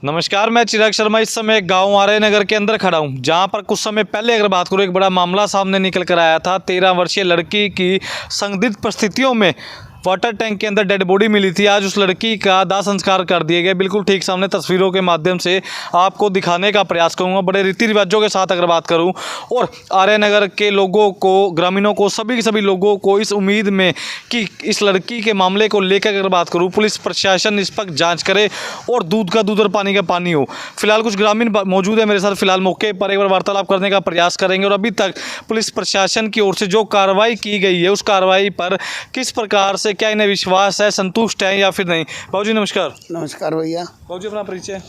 नमस्कार, मैं चिराग शर्मा इस समय गांव आर्य नगर के अंदर खड़ा हूं, जहां पर कुछ समय पहले अगर बात करूं एक बड़ा मामला सामने निकल कर आया था। 13 वर्षीय लड़की की संदिग्ध परिस्थितियों में वाटर टैंक के अंदर डेड बॉडी मिली थी। आज उस लड़की का दाह संस्कार कर दिए गए। बिल्कुल ठीक सामने तस्वीरों के माध्यम से आपको दिखाने का प्रयास करूंगा। बड़े रीति रिवाजों के साथ अगर बात करूं और आर्य नगर के लोगों को, ग्रामीणों को, सभी के सभी लोगों को इस उम्मीद में कि इस लड़की के मामले को लेकर अगर बात करूं, पुलिस प्रशासन निष्पक्ष जाँच करे और दूध का दूध और पानी का पानी हो। फिलहाल कुछ ग्रामीण मौजूद है मेरे साथ, फिलहाल मौके पर एक बार वार्तालाप करने का प्रयास करेंगे और अभी तक पुलिस प्रशासन की ओर से जो कार्रवाई की गई है उस कार्रवाई पर किस प्रकार से, क्या इन्हें विश्वास है, संतुष्ट है या फिर नहीं। बाबू जी नमस्कार। नमस्कार भैया। बाबू जी अपना परिचय।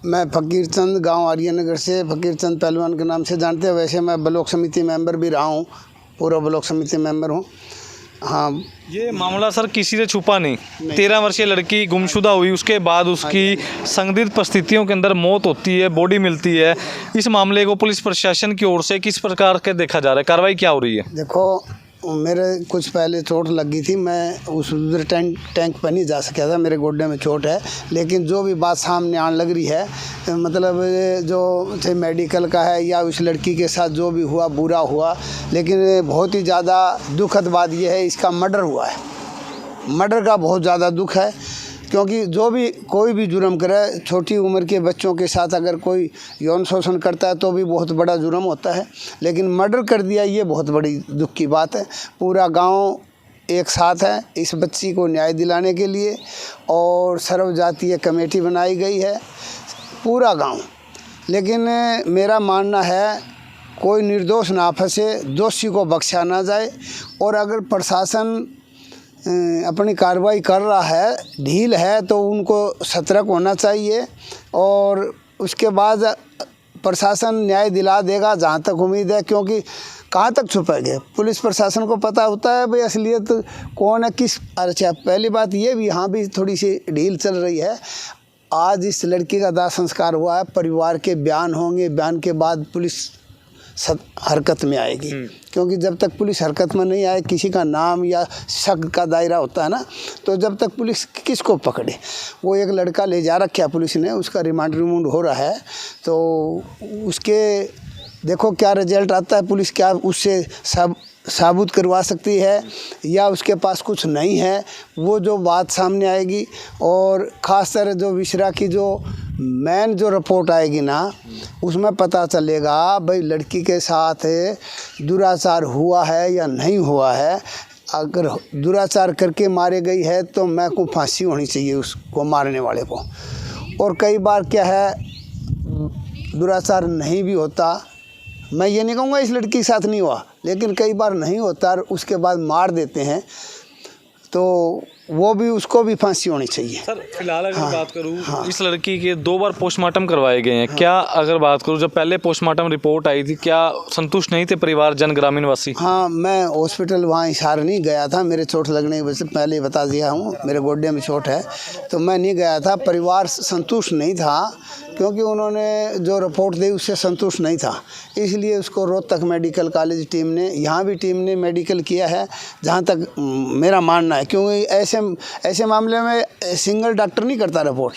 मैं फकीर चंद, गांव आर्य नगर से फकीर चंद पहलवान के नाम से जानते हैं। वैसे मैं ब्लॉक समिति मेंबर भी रहा हूं, पूरा ब्लॉक समिति मेंबर हूं। हाँ, ये मामला सर किसी से छुपा नहीं। 13 वर्षीय लड़की गुमशुदा हुई, उसके बाद उसकी संदिग्ध परिस्थितियों के अंदर मौत होती है, बॉडी मिलती है। इस मामले को पुलिस प्रशासन की ओर से किस प्रकार के देखा जा रहा है, कार्रवाई क्या हो रही है? देखो, मेरे कुछ पहले चोट लगी थी, मैं उस उधर टैंक पर नहीं जा सका था, मेरे गोड्डे में चोट है। लेकिन जो भी बात सामने आने लग रही है, मतलब जो चाहे मेडिकल का है या उस लड़की के साथ जो भी हुआ बुरा हुआ, लेकिन बहुत ही ज़्यादा दुखद बात यह है, इसका मर्डर हुआ है। मर्डर का बहुत ज़्यादा दुख है, क्योंकि जो भी कोई भी जुर्म करे, छोटी उम्र के बच्चों के साथ अगर कोई यौन शोषण करता है तो भी बहुत बड़ा जुर्म होता है, लेकिन मर्डर कर दिया, ये बहुत बड़ी दुख की बात है। पूरा गांव एक साथ है इस बच्ची को न्याय दिलाने के लिए और सर्वजातीय कमेटी बनाई गई है, पूरा गांव। लेकिन मेरा मानना है कोई निर्दोष ना फंसे, दोषी को बख्शा ना जाए। और अगर प्रशासन अपनी कार्रवाई कर रहा है, ढील है, तो उनको सतर्क होना चाहिए और उसके बाद प्रशासन न्याय दिला देगा, जहाँ तक उम्मीद है। क्योंकि कहाँ तक छुपाएंगे, पुलिस प्रशासन को पता होता है भाई असलियत कौन है, किस। अच्छा, पहली बात ये भी, यहाँ भी थोड़ी सी ढील चल रही है। आज इस लड़की का दाह संस्कार हुआ है, परिवार के बयान होंगे, बयान के बाद पुलिस हरकत में आएगी। क्योंकि जब तक पुलिस हरकत में नहीं आए, किसी का नाम या शक का दायरा होता है ना, तो जब तक पुलिस किसको पकड़े। वो एक लड़का ले जा रखा है पुलिस ने, उसका रिमांड हो रहा है, तो उसके देखो क्या रिजल्ट आता है। पुलिस क्या उससे साबुत करवा सकती है या उसके पास कुछ नहीं है, वो जो बात सामने आएगी। और ख़ासकर जो विश्रा की जो मेन जो रिपोर्ट आएगी ना, उसमें पता चलेगा भाई लड़की के साथ दुराचार हुआ है या नहीं हुआ है। अगर दुराचार करके मारे गई है तो मैं को फांसी होनी चाहिए उसको, मारने वाले को। और कई बार क्या है, दुराचार नहीं भी होता, मैं ये नहीं कहूँगा इस लड़की के साथ नहीं हुआ, लेकिन कई बार नहीं होता और उसके बाद मार देते हैं, तो वो भी, उसको भी फांसी होनी चाहिए। सर फिलहाल अगर बात करूँ, इस लड़की के 2 बार पोस्टमार्टम करवाए गए हैं। क्या अगर बात करूँ, जब पहले पोस्टमार्टम रिपोर्ट आई थी, क्या संतुष्ट नहीं थे परिवार, जन, ग्रामीण वासी? हाँ, मैं हॉस्पिटल वहाँ हिसार नहीं गया था, मेरे चोट लगने की वजह से पहले ही बता दिया हूँ, मेरे गोड्डे में चोट है, तो मैं नहीं गया था। परिवार संतुष्ट नहीं था, क्योंकि उन्होंने जो रिपोर्ट दी उससे संतुष्ट नहीं था। इसलिए उसको रोहतक मेडिकल कॉलेज टीम ने, यहाँ भी टीम ने मेडिकल किया है, जहाँ तक मेरा मानना है। क्योंकि ऐसे मामले में सिंगल डॉक्टर नहीं करता रिपोर्ट।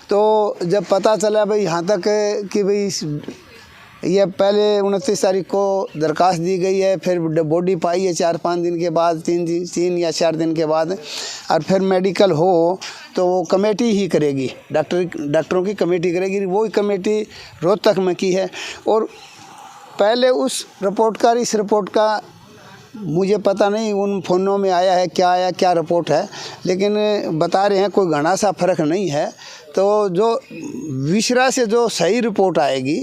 तो जब पता चला भाई यहाँ तक कि भाई ये पहले 29 तारीख को दरखास्त दी गई है, फिर बॉडी पाई है 4-5 दिन के बाद, 3 या 4 दिन के बाद, और फिर मेडिकल हो तो वो कमेटी ही करेगी, डॉक्टरों की कमेटी करेगी। वही कमेटी रोहतक में की है। और पहले उस रिपोर्ट का, इस रिपोर्ट का मुझे पता नहीं उन फ़ोनों में आया है क्या, आया क्या रिपोर्ट है, लेकिन बता रहे हैं कोई घना सा फ़र्क नहीं है। तो जो विश्रा से जो सही रिपोर्ट आएगी,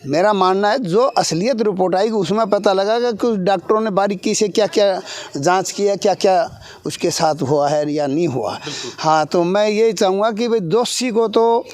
मेरा मानना है जो असलियत रिपोर्ट आएगी उसमें पता लगेगा कि डॉक्टरों ने बारीकी से क्या क्या जांच किया, क्या क्या उसके साथ हुआ है या नहीं हुआ। हाँ, तो मैं यही चाहूँगा कि भाई दोषी को तो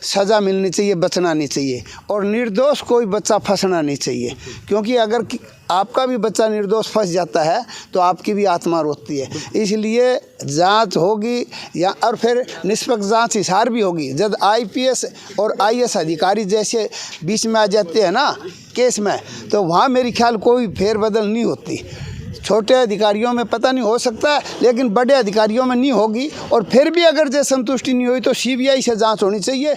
सज़ा मिलनी चाहिए, बचना नहीं चाहिए, और निर्दोष कोई बच्चा फंसना नहीं चाहिए। क्योंकि अगर आपका भी बच्चा निर्दोष फंस जाता है तो आपकी भी आत्मा रोती है। इसलिए जांच होगी या और फिर निष्पक्ष जांच हिसार भी होगी। जब IPS और IS अधिकारी जैसे बीच में आ जाते हैं ना केस में, तो वहाँ मेरी ख्याल कोई फेरबदल नहीं होती। छोटे अधिकारियों में पता नहीं हो सकता है, लेकिन बड़े अधिकारियों में नहीं होगी। और फिर भी अगर जो संतुष्टि नहीं हुई तो सीबीआई से जांच होनी चाहिए।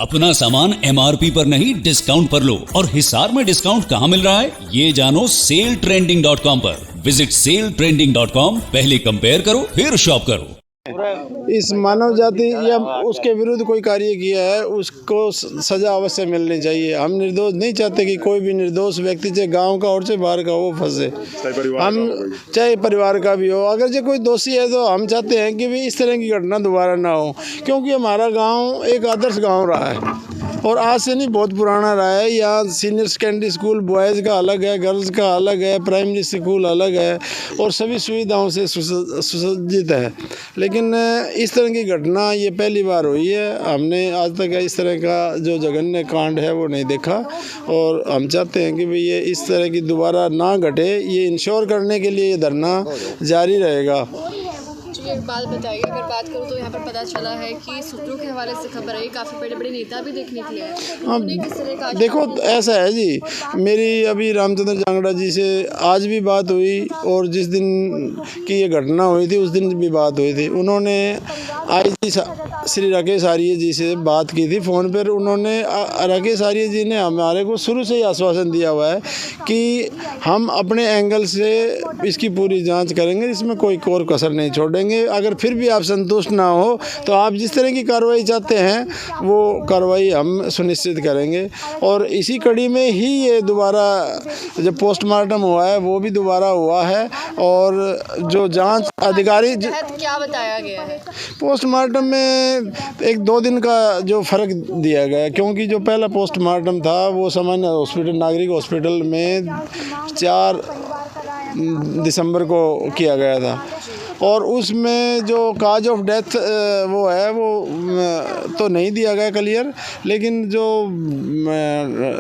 अपना सामान एमआरपी पर नहीं डिस्काउंट पर लो। और हिसार में डिस्काउंट कहाँ मिल रहा है ये जानो सेलट्रेंडिंग.com पर। विजिट सेलट्रेंडिंग.com। पहले कंपेयर करो फिर शॉप करो। इस मानव जाति या उसके विरुद्ध कोई कार्य किया है उसको सजा अवश्य मिलनी चाहिए। हम निर्दोष नहीं चाहते कि कोई भी निर्दोष व्यक्ति चाहे गांव का और चाहे बाहर का वो फंसे। हम चाहे परिवार का भी हो, अगर जो कोई दोषी है तो हम चाहते हैं कि भी इस तरह की घटना दोबारा ना हो, क्योंकि हमारा गांव एक आदर्श गांव रहा है और आज से नहीं बहुत पुराना रहा है। यहाँ सीनियर सेकेंडरी स्कूल बॉयज़ का अलग है, गर्ल्स का अलग है, प्राइमरी स्कूल अलग है और सभी सुविधाओं से सुसज्जित है। लेकिन इस तरह की घटना ये पहली बार हुई है। हमने आज तक इस तरह का जो जघन्य कांड है वो नहीं देखा और हम चाहते हैं कि भाई ये इस तरह की दोबारा ना घटे। ये इंश्योर करने के लिए ये धरना जारी रहेगा। एक बात बताइए, अगर बात करूँ तो यहाँ पर पता चला है कि सूत्रों के हवाले से खबर है काफ़ी बड़े बड़े नेता भी देखने के लिए आए। उन्हें किस तरह का देखो ऐसा है जी, मेरी अभी रामचंद्र जांगड़ा जी से आज भी बात हुई और जिस दिन की ये घटना हुई थी उस दिन भी बात हुई थी। उन्होंने आईजी श्री राकेश आर्य जी से बात की थी फ़ोन पर। उन्होंने राकेश आर्य जी ने हमारे को शुरू से ही आश्वासन दिया हुआ है कि हम अपने एंगल से इसकी पूरी जांच करेंगे, इसमें कोई कोर कसर नहीं छोड़ेंगे। अगर फिर भी आप संतुष्ट ना हो तो आप जिस तरह की कार्रवाई चाहते हैं वो कार्रवाई हम सुनिश्चित करेंगे। और इसी कड़ी में ही ये दोबारा जब पोस्टमार्टम हुआ है वो भी दोबारा हुआ है और जो जांच अधिकारी क्या बताया गया है पोस्टमार्टम में 1-2 दिन का जो फ़र्क दिया गया, क्योंकि जो पहला पोस्टमार्टम था वो सामान्य हॉस्पिटल नागरिक हॉस्पिटल में 4 दिसंबर को किया गया था और उसमें जो काज ऑफ डेथ वो है वो तो नहीं दिया गया क्लियर, लेकिन जो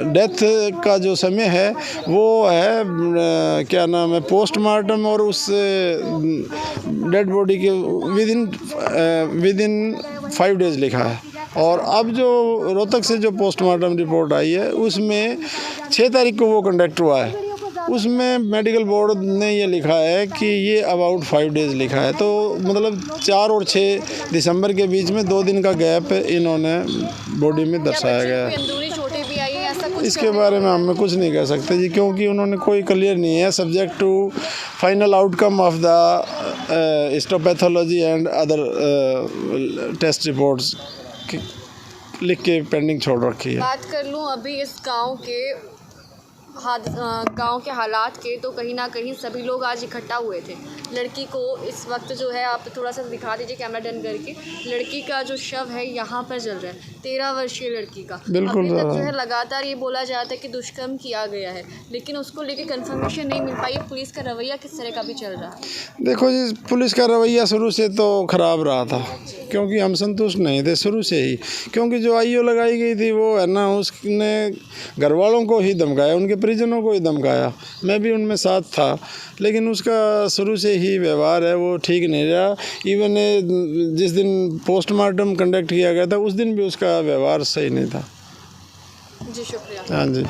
डेथ का जो समय है वो है क्या नाम है पोस्टमार्टम और उस डेड बॉडी के विद इन 5 डेज़ लिखा है। और अब जो रोहतक से जो पोस्टमार्टम रिपोर्ट आई है उसमें 6 तारीख को वो कंडक्ट हुआ है। उसमें मेडिकल बोर्ड ने ये लिखा है कि ये अबाउट 5 डेज़ लिखा है, तो मतलब 4 और 6 दिसंबर के बीच में 2 दिन का गैप इन्होंने बॉडी में दर्शाया गया है। इसके बारे में हम कुछ नहीं कह सकते जी, क्योंकि उन्होंने कोई क्लियर नहीं है। Subject to final outcome of the histopathology and other test reports लिख के पेंडिंग छोड़ रखी है। बात कर लूँ अभी इस गांव के हालात के, तो कहीं ना कहीं सभी लोग आज इकट्ठा हुए थे। लड़की को इस वक्त जो है आप थोड़ा सा दिखा दीजिए कैमरा टर्न करके, लड़की का जो शव है यहाँ पर जल रहा है, 13 वर्षीय लड़की का। बिल्कुल अभी तक जो है लगातार ये बोला जाता है कि दुष्कर्म किया गया है, लेकिन उसको लेके कंफर्मेशन नहीं मिल पाई। पुलिस का रवैया किस तरह का भी चल रहा है? देखो जी, पुलिस का रवैया शुरू से तो ख़राब रहा था, क्योंकि हम संतुष्ट नहीं थे शुरू से ही। क्योंकि जो आईओ लगाई गई थी वो है ना, उसने घर वालों को ही धमकाया, उनके परिजनों को ही धमकाया। मैं भी उनमें साथ था, लेकिन उसका शुरू से ही व्यवहार है वो ठीक नहीं रहा। इवन जिस दिन पोस्टमार्टम कंडक्ट किया गया था उस दिन भी उसका व्यवहार सही नहीं था। जी शुक्रिया। हाँ जी।